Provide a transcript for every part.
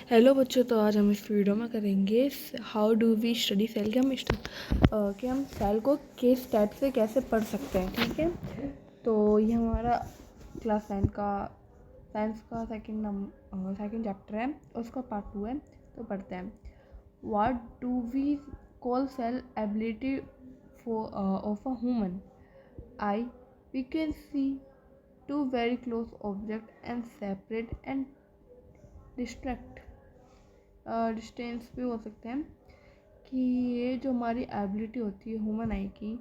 Hello बच्चों, तो आज हम इस वीडियो में करेंगे how do we study cell कि हम सेल को किस टाइप से कैसे पढ़ सकते हैं। ठीक है, तो ये हमारा क्लास 9 का साइंस का सेकंड चैप्टर है, उसका पार्ट 2 है। तो पढ़ते हैं। What do we call cell ability of a human eye? We can see two very close object and separate and distract distance भी हो सकते हैं कि ये जो हमारी एबिलिटी होती है ह्यूमन आई की,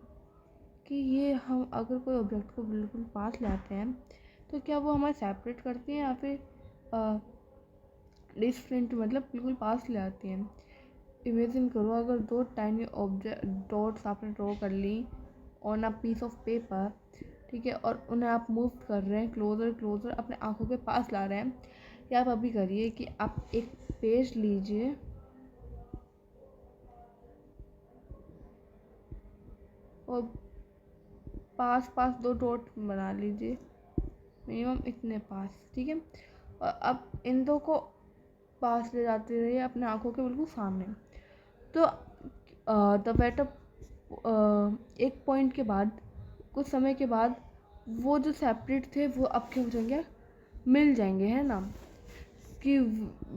कि ये हम अगर कोई ऑब्जेक्ट को बिल्कुल पास ले आते हैं तो क्या वो हमारे सेपरेट करती हैं या फिर डिफरेंट, मतलब बिल्कुल पास ले आती हैं। इमेजिन करो, अगर दो टाइनी ऑब्जेक्ट डॉट्स आपने ड्रॉ कर ली on a piece of paper, ठीक है, और उन्हें आप मूव कर रहे हैं क्लोजर क्लोजर, अपने आंखों के पास ला रहे हैं। या आप अभी करिए कि आप एक पेज लीजिए और पास पास दो डॉट बना लीजिए, मिनिमम इतने पास, ठीक है। और अब इन दो को पास ले जाते रहिए अपने आंखों के बिल्कुल सामने। तो द वेट एक पॉइंट के बाद, कुछ समय के बाद, वो जो सेपरेट थे वो अब क्या हो जाएंगे, मिल जाएंगे, है ना। कि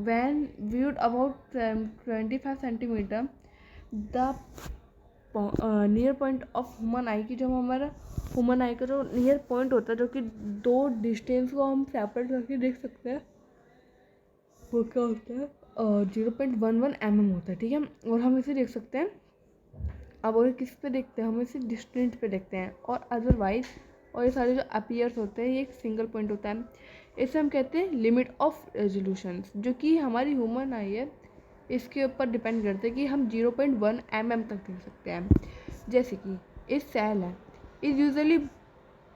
when viewed about 25 centimetre, the near point of human eye की, जो हमारा ह्यूमन आई का जो नियर पॉइंट होता है, जो कि दो डिस्टेंस को हम सेपरेट करके देख सकते हैं, वो क्या होता है 0.11 होता है, ठीक है। और हम इसे देख सकते हैं। अब और किस पे देखते हैं, हम इसे डिस्टेंट पे देखते हैं, और अदरवाइज और ये सारे जो अपीयर्स होते हैं ये एक सिंगल पॉइंट होता है। इसे हम कहते हैं लिमिट ऑफ रेजोल्यूशन, जो कि हमारी ह्यूमन आई है इसके ऊपर डिपेंड करते हैं कि हम 0.1 mm तक देख सकते हैं। जैसे कि इस सेल है, इज यूजुअली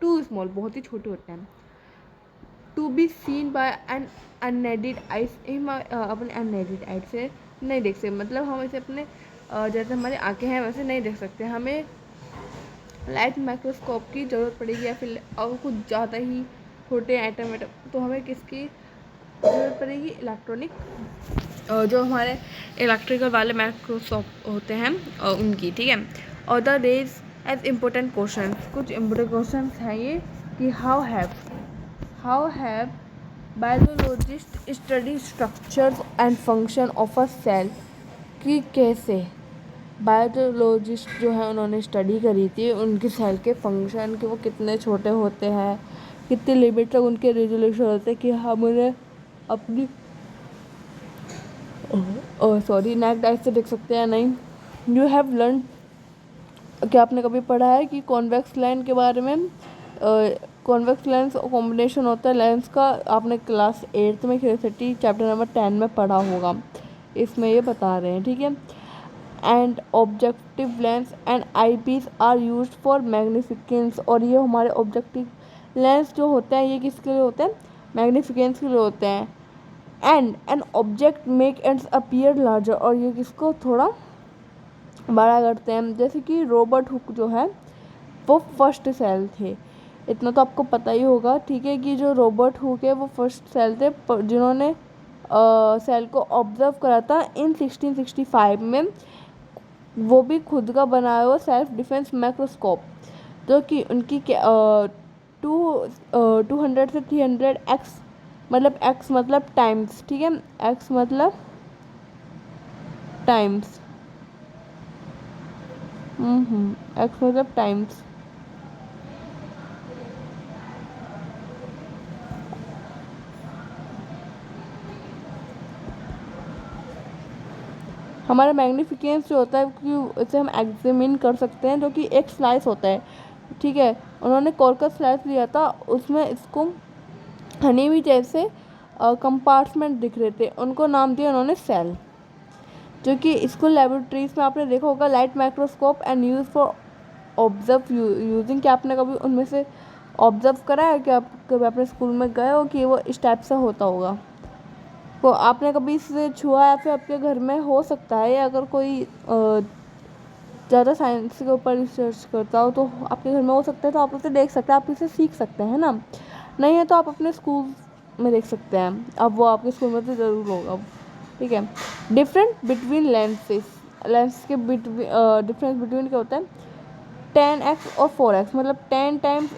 टू स्मॉल, बहुत ही छोटे होते हैं, to be seen by an unaided eyes, अपने अनएडेड आइज से नहीं देख सकते। मतलब हम इसे अपने जैसे हमारी आंखें हैं वैसे नहीं देख सकते, हमें लाइट माइक्रोस्कोप की ज़रूरत पड़ेगी, या फिर और कुछ ज़्यादा ही छोटे आइटम तो हमें किसकी ज़रूरत पड़ेगी, इलेक्ट्रॉनिक, जो हमारे इलेक्ट्रिकल वाले माइक्रोस्कोप होते हैं उनकी, ठीक है। और the raise as important question, कुछ इम्पोर्टेंट क्वेश्चन हैं ये कि how have biologist study structure and function of a cell, कि कैसे बायोलॉजिस्ट जो है उन्होंने स्टडी करी थी उनके सेल के फंक्शन, कि वो कितने छोटे होते हैं, कितने लिमिट तक उनके रेजोल्यूशन होते हैं, कि हम उन्हें अपनी नेक्ड आई से देख सकते हैं नहीं। यू हैव लर्न, क्या आपने कभी पढ़ा है कि कॉन्वेक्स लेंस के बारे में? कॉन्वेक्स लेंस कॉम्बिनेशन होता है लेंस का, आपने क्लास 8 में क्यूरियोसिटी चैप्टर नंबर 10 में पढ़ा होगा, इसमें ये बता रहे हैं, ठीक है। And objective lens and eyepiece are used for magnificence, और ये हमारे ऑब्जेक्टिव लेंस जो होते हैं ये किसके लिए होते हैं, मैग्निफिकेंस के लिए होते हैं। And an object make ends appear larger, और ये किसको थोड़ा बड़ा करते हैं। जैसे कि रॉबर्ट हुक जो है वो फर्स्ट सेल थे, इतना तो आपको पता ही होगा, ठीक है, कि जो रॉबर्ट हुक है वो फर्स्ट सेल थे जिन्होंने सेल को ऑब्जर्व करा था इन 1665 में, वो भी खुद का बनाया हुआ सेल्फ डिफेंस माइक्रोस्कोप, जो कि उनकी 200 से 300 एक्स, मतलब एक्स मतलब टाइम्स, ठीक है, एक्स मतलब टाइम्स, एक्स मतलब टाइम्स, हमारा मैग्निफिकेंस जो होता है कि इसे हम एग्जामिन कर सकते हैं, जो कि एक स्लाइस होता है, ठीक है। उन्होंने कॉर्कस स्लाइस लिया था, उसमें इसको हनी भी जैसे कंपार्टमेंट दिख रहे थे, उनको नाम दिया उन्होंने सेल, जो कि स्कूल लेबोरेटरीज में आपने देखा होगा light microscope and use for observe using, क्या आपने कभी उनमें से ऑब्जर्व करा है कि आप कभी अपने स्कूल में गए हो कि वो इस टाइप से होता होगा, तो आपने कभी इसे छुआ या फिर आपके घर में हो सकता है, या अगर कोई ज़्यादा साइंस के ऊपर रिसर्च करता हो तो आपके घर में हो सकता है, तो आप उसे देख सकते हैं, आप इसे सीख सकते हैं ना। नहीं है तो आप अपने स्कूल में देख सकते हैं, अब वो आपके स्कूल में तो ज़रूर होगा। ठीक है। डिफरेंट बिटवीन लेंसेज, लेंस के डिफरेंस बिटवीन क्या होता है, 10x और 4x, मतलब 10 टाइम्स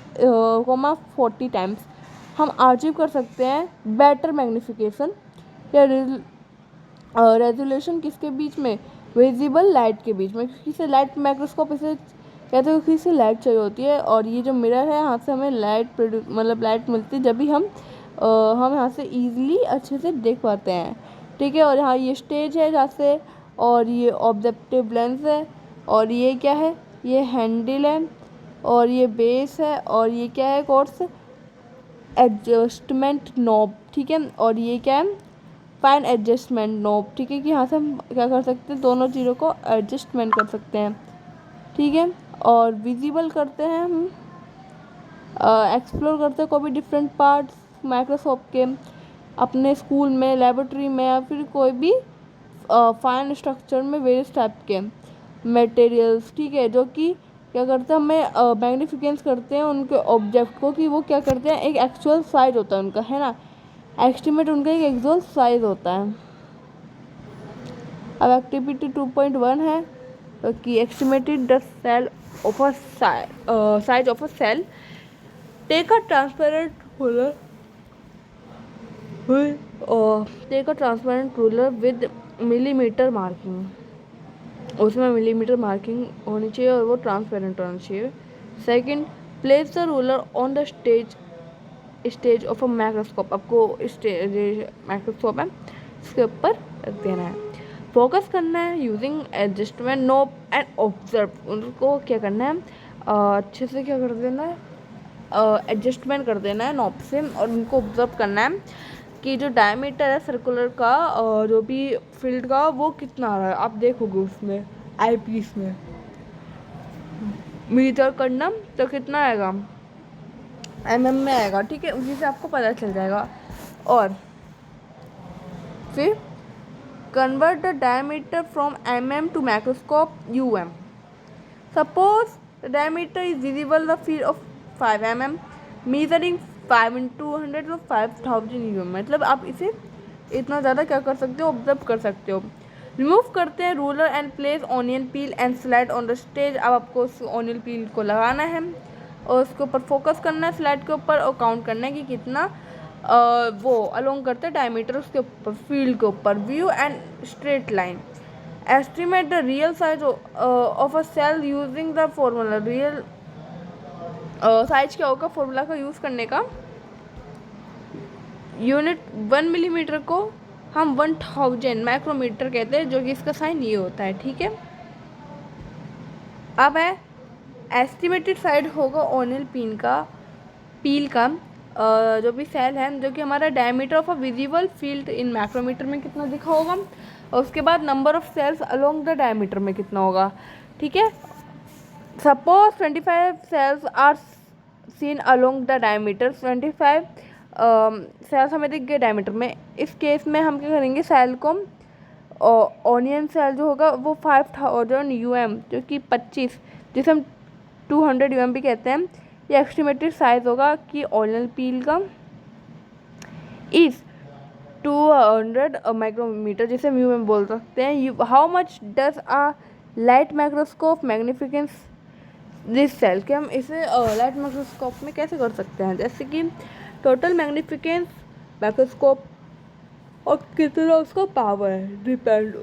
40 टाइम्स हम अचीव कर सकते हैं बेटर मैग्नीफिकेशन या रेजोल्यूशन किसके बीच में, विजिबल लाइट के बीच में, क्योंकि इसे लाइट माइक्रोस्कोप इसे कहते हैं, क्योंकि इसे लाइट चाहिए होती है। और ये जो मिरर है यहाँ से हमें लाइट मतलब लाइट मिलती है जब भी हम यहाँ से ईजिली अच्छे से देख पाते हैं, ठीक है। और यहाँ ये स्टेज है जहाँ से, और ये ऑब्जेक्टिव लेंस है, और ये क्या है, ये हैंडल है, और ये बेस है, और ये क्या है कोर्स, एडजस्टमेंट नॉब, ठीक है। और ये क्या है, फाइन एडजस्टमेंट नॉब, ठीक है, कि यहाँ से हम क्या कर सकते हैं, दोनों चीज़ों को एडजस्टमेंट कर सकते हैं, ठीक है। और विजिबल करते हैं हम, एक्सप्लोर करते हैं कोई भी डिफरेंट पार्ट्स माइक्रोस्कोप के अपने स्कूल में, लेबोरेटरी में, या फिर कोई भी फाइन स्ट्रक्चर में वेरियस टाइप के मटेरियल्स, ठीक है, जो कि क्या करते हैं, हमें मैग्नीफिकेंस करते हैं उनके ऑब्जेक्ट को, कि वो क्या करते हैं, एक एक्चुअल साइज होता है उनका, है ना, एस्टिमेट उनका एक एक्चुअल साइज होता है। अब एक्टिविटी 2.1 है कि estimated the cell of a size of a cell, take a transparent ruler with millimetre marking, उसमें मिलीमीटर मार्किंग होनी चाहिए और वो ट्रांसपेरेंट होना चाहिए। Second, place the ruler on the stage of a microscope, आपको माइक्रोस्कोप है इसके ऊपर रख देना है, फोकस करना है using adjustment knob and observe, उनको क्या करना है, अच्छे से क्या कर देना है, एडजस्टमेंट कर देना है नॉब से, और उनको ऑब्जर्व करना है कि जो डायमीटर है सर्कुलर का, जो भी फील्ड का, वो कितना आ रहा है, आप देखोगे उसमें आई पीस में मीटर करना तो कितना आएगा, mm में आएगा, ठीक है, उसी से आपको पता चल जाएगा। और फिर convert the diameter from mm to microscope um, suppose the diameter is visible the field of 5 mm, measuring 5 into 100 तो 5000 मतलब आप इसे इतना ज़्यादा क्या कर सकते हो, ऑब्जर्व कर सकते हो। रिमूव करते हैं ruler and place onion peel and slide on the stage, अब आपको उस ऑनियन पील को लगाना है और उसके ऊपर फोकस करना है स्लाइड के ऊपर, और काउंट करना है कि कितना वो अलोंग करते हैं डायमीटर उसके ऊपर, फील्ड के ऊपर, view and straight line. Estimate the real size of a cell using the formula, real size क्या होगा फॉर्मूला का यूज़ करने का, यूनिट 1 मिलीमीटर को हम 1000 माइक्रोमीटर कहते हैं, जो कि इसका साइन ये होता है, ठीक है। अब है एस्टिमेटेड साइज होगा ऑनियल पील का जो भी सेल है, जो कि हमारा diameter of a visible field in micrometre में कितना दिखा होगा, और उसके बाद number of cells along the diameter में कितना होगा, ठीक है। Suppose 25 cells are seen along the diameter, 25 cells हमें दिख गए डायमीटर में। इस केस में हम क्या करेंगे, सेल को ऑनियन सेल जो होगा वो 5000 um, जो कि 25, जिसे हम 200 um भी कहते हैं, ये एस्टिमेटेड साइज होगा कि ऑनियन पील का इज 200 माइक्रोमीटर, जिसे म्यू में बोल सकते हैं। How much does a light microscope magnificence this cell, कि हम इसे लाइट माइक्रोस्कोप में कैसे कर सकते हैं, जैसे कि टोटल मैग्निफिकेंस माइक्रोस्कोप और कितना उसका पावर है डिपेंड,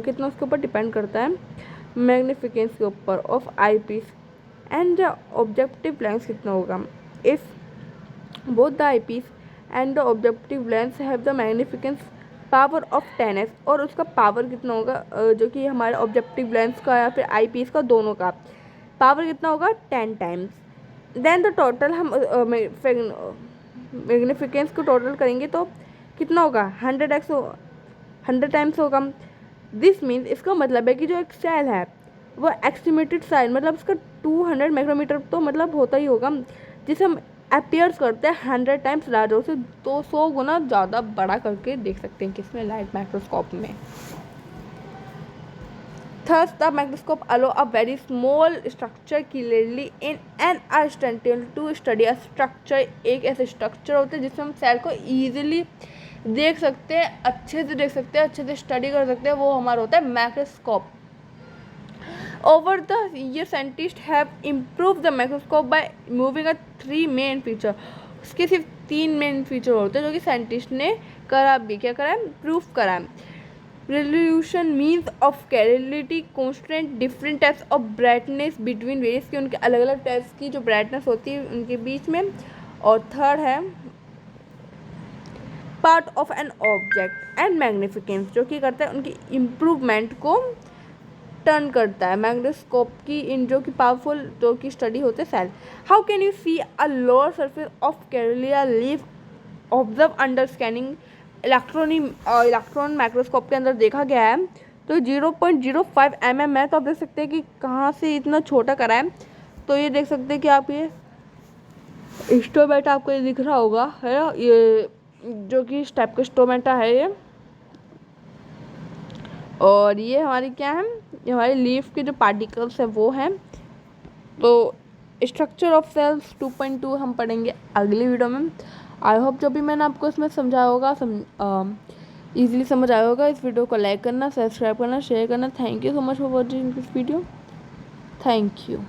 कितना उसके ऊपर डिपेंड करता है मैग्निफिकेंस के ऊपर of eyepiece and the objective lens कितना होगा। If both the eyepiece and the objective lens have the magnificence power of 10x, और उसका पावर कितना होगा, जो कि हमारे ऑब्जेक्टिव लेंस का या फिर आई पीस का दोनों का पावर कितना होगा, 10 टाइम्स। देन द टोटल हम मैग्निफिकेंस को टोटल करेंगे तो कितना होगा, 100 टाइम्स होगा। दिस मीन्स, इसका मतलब है कि जो एक सेल है वो एस्टिमेटेड साइज मतलब उसका 200 माइक्रोमीटर तो मतलब होता ही होगा, जिसे हम अपीयर्स करते हैं 100 टाइम्स लार्जर, उसे 200 गुना ज़्यादा बड़ा करके देख सकते हैं किसमें, लाइट माइक्रोस्कोप में। Thus, the microscope allow a very small structure clearly in an instant to study a structure। एक ऐसे स्ट्रक्चर होते हैं जिसमें हम सेल को ईजिली देख सकते हैं, अच्छे से देख सकते हैं, अच्छे से स्टडी कर सकते हैं, वो हमारा होता है microscope. Over the year scientist have improve the microscope by moving a 3 main feature. उसके सिर्फ 3 मेन फीचर होते हैं जो कि साइंटिस्ट ने करा भी, क्या करा है, प्रूफ करा है। Resolution means of clarity, constant, different types of brightness between various, की उनके अलग अलग टाइप्स की जो ब्राइटनेस होती है उनके बीच में। और थर्ड है part of an object and magnificence, जो कि करता है उनकी इम्प्रूवमेंट को टर्न करता है। मैग्निस्कोप की इन जो कि पावरफुल जो की स्टडी होते हैं cell. How can you see a lower surface of कैरोलिया leaf observe under scanning. Electron microscope के अंदर देखा गया है तो 0.05 mm है। तो आप देख सकते हैं कि कहाँ से इतना छोटा करा है। तो ये देख सकते हैं कि आप ये स्टोमेटा आपको ये दिख रहा होगा, है ना, ये जो कि इस टाइप का स्टोमेटा है ये। और ये हमारी क्या है, ये हमारी लीफ के जो पार्टिकल्स है वो हैं। तो स्ट्रक्चर ऑफ सेल्स 2.2 हम पढ़ेंगे अगली वीडियो में। आई होप जो भी मैंने आपको इसमें समझाया होगा ईजिली समझ आया होगा। इस वीडियो को लाइक करना, सब्सक्राइब करना, शेयर करना। Thank you so much for watching this video. Thank you.